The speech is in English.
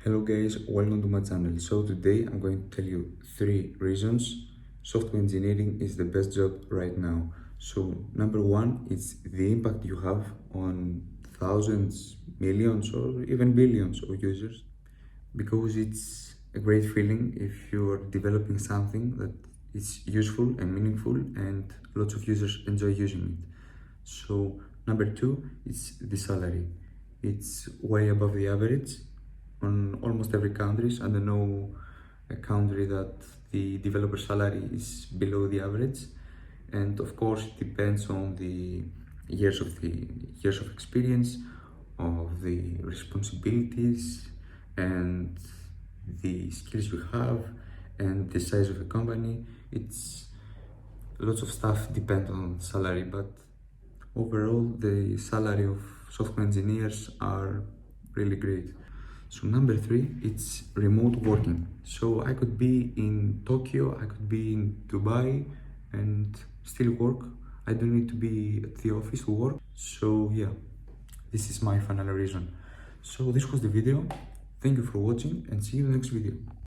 Hello guys, welcome to my channel. So today I'm going to tell you 3 reasons software engineering is the best job right now. So number 1 is the impact you have on thousands, millions or even billions of users, because it's a great feeling if you're developing something that is useful and meaningful and lots of users enjoy using it. So number 2 is the salary. It's way above the average on almost every country. I don't know a country that the developer salary is below the average, and of course it depends on the years of experience, of the responsibilities and the skills you have and the size of the company. It's lots of stuff depend on salary, but overall the salary of software engineers are really great. So number 3, it's remote working. So I could be in Tokyo, I could be in Dubai and still work. I don't need to be at the office to work. So yeah, this is my final reason. So this was the video. Thank you for watching and see you in the next video.